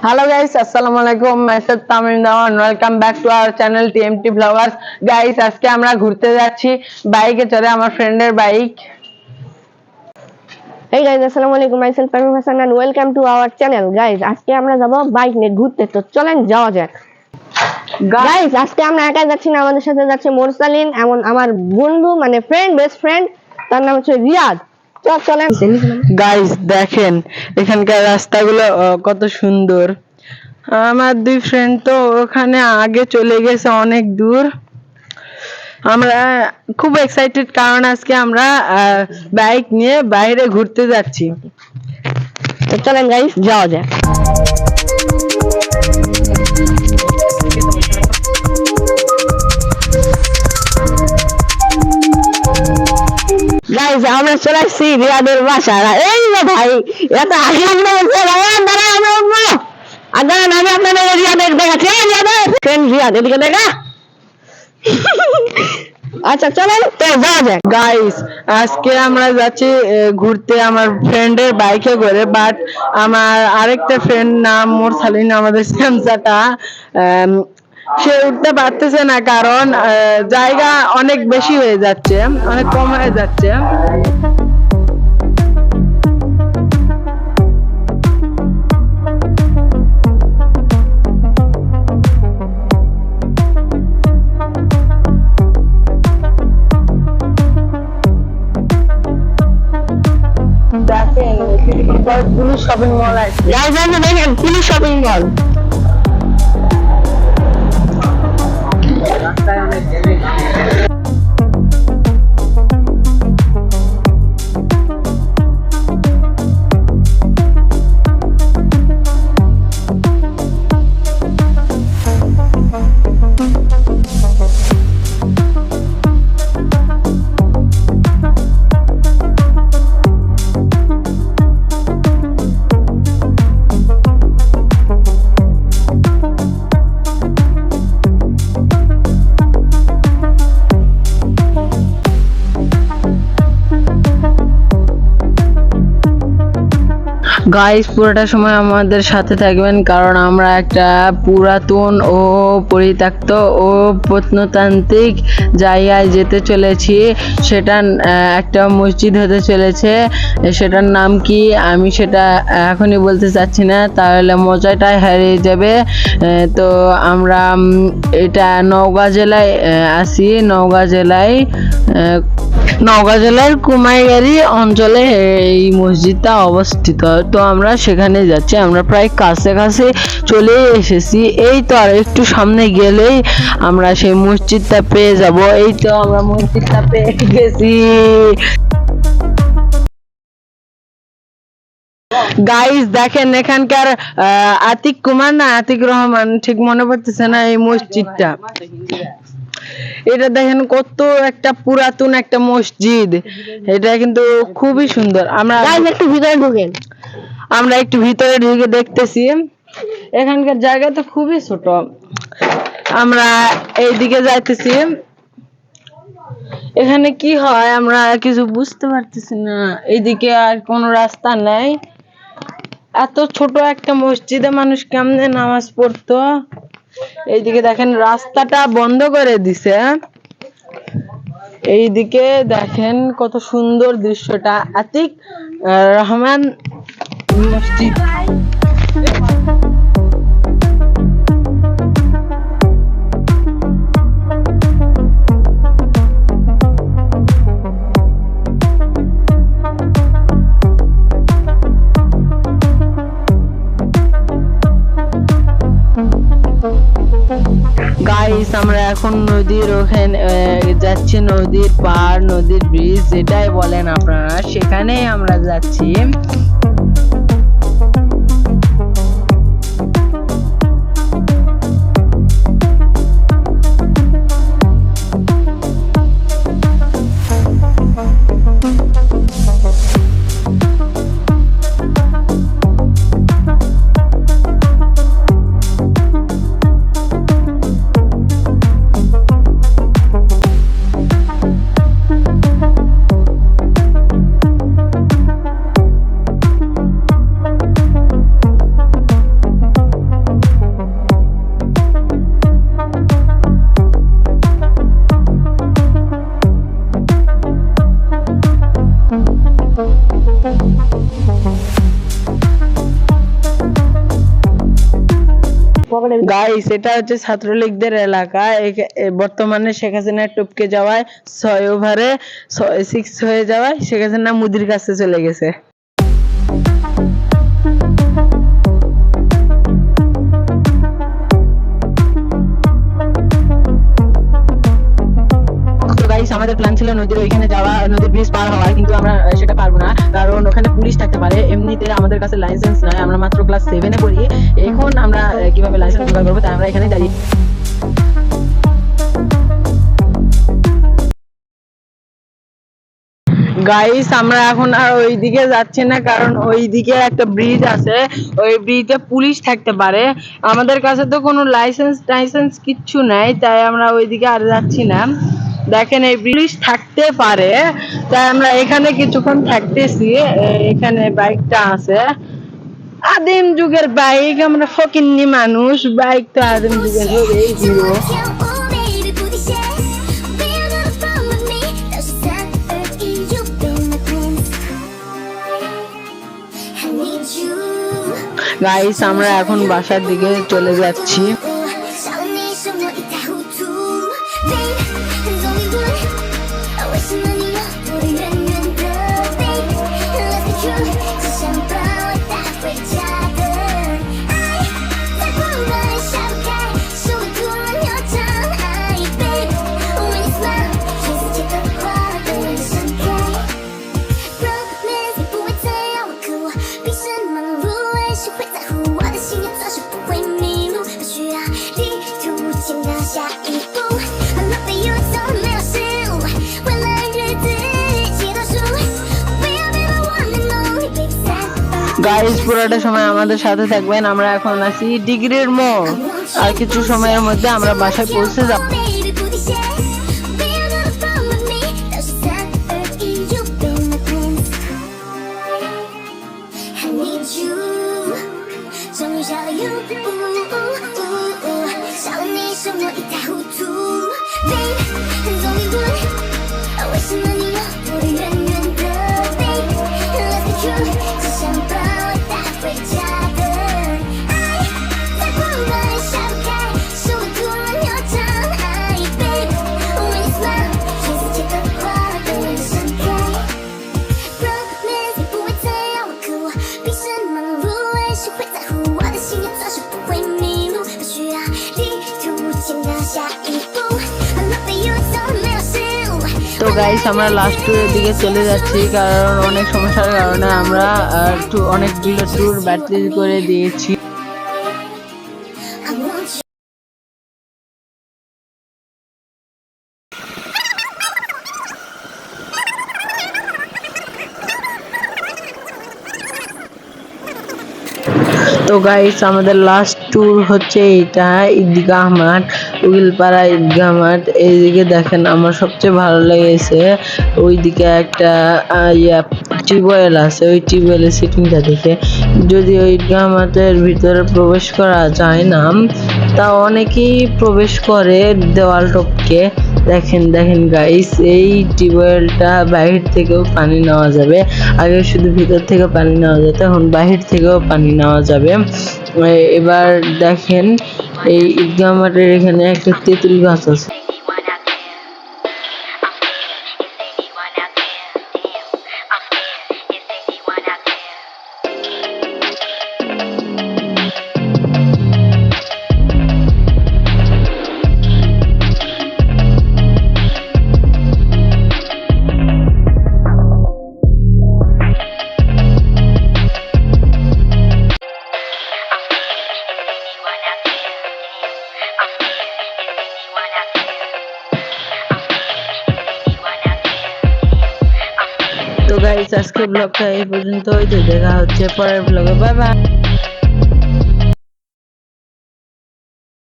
Hello guys, assalamu alaikum. Myself Tamim Dawan. Welcome back to our channel TMT Vloggers. Guys, আজকে আমরা ঘুরতে যাচ্ছি বাইকে চড়ে, আমার ফ্রেন্ডের bike. Hey guys, assalamu alaikum. Myself Tamim Hassan and welcome to our channel. Guys, আজকে আমরা যাব বাইক নিয়ে ঘুরতে, তো চলেন যাওয়া যাক। Guys, আজকে আমরা একা যাচ্ছি না, আমাদের সাথে যাচ্ছে মোরসালিন, এমন আমার বন্ধু মানে ফ্রেন্ড, বেস্ট ফ্রেন্ড, তার নাম হচ্ছে রিয়াদ। চলেন গাইস দেখেন এখানকার রাস্তাগুলো কত সুন্দর। আমার দুই ফ্রেন্ড তো ওখানে আগে চলে গেছে অনেক দূর। আমরা খুব এক্সাইটেড কারণ আজকে আমরা বাইক নিয়ে বাইরে ঘুরতে যাচ্ছি। তো চলেন গাইস যাওয়া যাক। গাইস আমরা চলে আসছি রিয়াদের বাসায়। এই যে ভাই এত আগে আমরা আমি আপনাদের রিয়াদের দেখাচ্ছি। রিয়াদের ফ্রেন্ড রিয়াদ, এদিকে দেখা। আচ্ছা চলেন তো যাওয়া যাক। গাইস আজকে আমরা যাচ্ছি ঘুরতে আমার ফ্রেন্ডের বাইকে করে, বাট আমার আরেকটা ফ্রেন্ড নাম মোরসালিন, আমাদের স্যামসাটা, সে উঠতে পারতেছে না কারণ জায়গা অনেক বেশি হয়ে যাচ্ছে, অনেক কম হয়ে যাচ্ছে। দেখেন পুলিশ শপিং মল আছে। দেখেন পুলিশ শপিং মল। রাস্তায় অনেক জ্যাম। গাইস পুরোটা সময় আমাদের সাথে থাকবেন কারণ আমরা একটা পুরাতন ও পরিত্যক্ত ও প্রত্নতান্ত্রিক জায়গায় যেতে চলেছি। সেটা একটা মসজিদ হতে চলেছে। সেটার নাম কি আমি সেটা এখনই বলতে চাচ্ছি না, তাহলে মজাটাই হারিয়ে যাবে। তো আমরা এটা নওগাঁ জেলায় আছি। নওগাঁ জেলার কুমাইগাড়ি অঞ্চলে এই মসজিদটা অবস্থিত। তো আমরা সেখানে যাচ্ছি। আমরা প্রায় কাছে চলে এসেছি। এই তো আর একটু সামনে গেলেই আমরা সেই মসজিদটা পেয়ে যাব। এই তো আমরা মসজিদটা পেয়ে গেছি। গাইস দেখেন এখানকার আতিক কুমার না আতিক রহমান, ঠিক মনে পড়তেছে না, এই মসজিদটা। এটা দেখেন কত একটা পুরাতন একটা মসজিদ। এটা কিন্তু খুবই সুন্দর। আমরা একটু ভিতরে ঢুকেন। আমরা একটু ভিতরে ঢুকে দেখতেছি। এখানকার জায়গা তো খুবই ছোট। আমরা এইদিকে যাইতেছি। এখানে কি হয় আমরা কিছু বুঝতে পারতেছি না। এইদিকে আর কোনো রাস্তা নাই। এত ছোট একটা মসজিদে মানুষ কেমনে নামাজ পড়তো। এইদিকে দেখেন রাস্তাটা বন্ধ করে দিছে। এইদিকে দেখেন কত সুন্দর দৃশ্যটা। আতিক রহমান মসজিদ। গাইস আমরা এখন নদীর ওখানে যাচ্ছি, নদীর পার, নদীর ব্রিজ যেটাই বলেন আপনারা, সেখানেই আমরা যাচ্ছি। পকেটে গাইস এটা হচ্ছে ছাত্রলীগদের এলাকা। বর্তমানে শেখ হাসিনা টপকে যাওয়ায় 6 ওভারে 6 হয়ে যাওয়ায় শেখ হাসিনা মুদির কাছে চলে গেছে। আমাদের প্ল্যান ছিল নদীর ওইখানে যাওয়া, নদীর ব্রিজ পার হওয়ার, কিন্তু আমরা সেটা পারবো না কারণ ওখানে পুলিশ থাকতে পারে। এমনিতে আমাদের কাছে লাইসেন্স নাই, আমরা মাত্র ক্লাস 7-এ পড়ি। এখন আমরা কিভাবে লাইসেন্স জোগাড় করবো, তাই আমরা এখানে দাঁড়িয়ে। গাইস আমরা এখন আর ওইদিকে যাচ্ছি না কারণ ওইদিকে একটা ব্রিজ আছে, ওই ব্রিজে পুলিশ থাকতে পারে। আমাদের কাছে তো কোনো লাইসেন্স কিচ্ছু নাই, তাই আমরা ওইদিকে আর যাচ্ছি না। দেখেন এই পুলিশ থাকতে পারে, তাই আমরা এখানে কিছুক্ষণ থাকতেছি। এখানে বাইকটা আছে, আদিম যুগের বাইক। আমরা ফকিন্নি মানুষ, বাইক তো আদিম যুগের এই হিরো। গাইস আমরা এখন বাসার দিকে চলে যাচ্ছি। গাইস পুরোটা সময় আমাদের সাথে থাকবেন। আমরা এখন আছি ডিগ্রির মোড়, আর কিছু সময়ের মধ্যে আমরা বাসায় পৌঁছে যাব। তো গাইস আমরা লাস্ট ট্যুরের দিকে চলে যাচ্ছি কারণ অনেক সমস্যার কারণে আমরা অনেকগুলো ট্যুর বাতিল করে দিয়েছি। তো গাইস আমাদের লাস্ট ট্যুর হচ্ছে এটা, ঈদগাহ মাঠ, উকিলপাড়া ঈদগাহ মাঠ। এইদিকে দেখেন আমার সবচেয়ে ভালো লেগেছে ওইদিকে একটা টিউবওয়েল আছে, ওই টিউবওয়েলের সিটিংটা দেখে। যদি ওই ঈদগাহ মাঠের ভিতরে প্রবেশ করা যায় না, তা অনেকেই প্রবেশ করে দেওয়াল টপকে। দেখেন গাইস এই টিউবওয়েলটা বাহির থেকেও পানি নেওয়া যাবে। আগে শুধু ভিতর থেকে পানি নেওয়া যেত, এখন বাহির থেকেও পানি নেওয়া যাবে। এবার দেখেন এই ঈদগাহ মাঠের এখানে একটা তেঁতুল গাছ আছে। তো গাইস আজকের ব্লগটা এই পর্যন্তই, তো দেখা হচ্ছে পরের ব্লগে। Bye bye.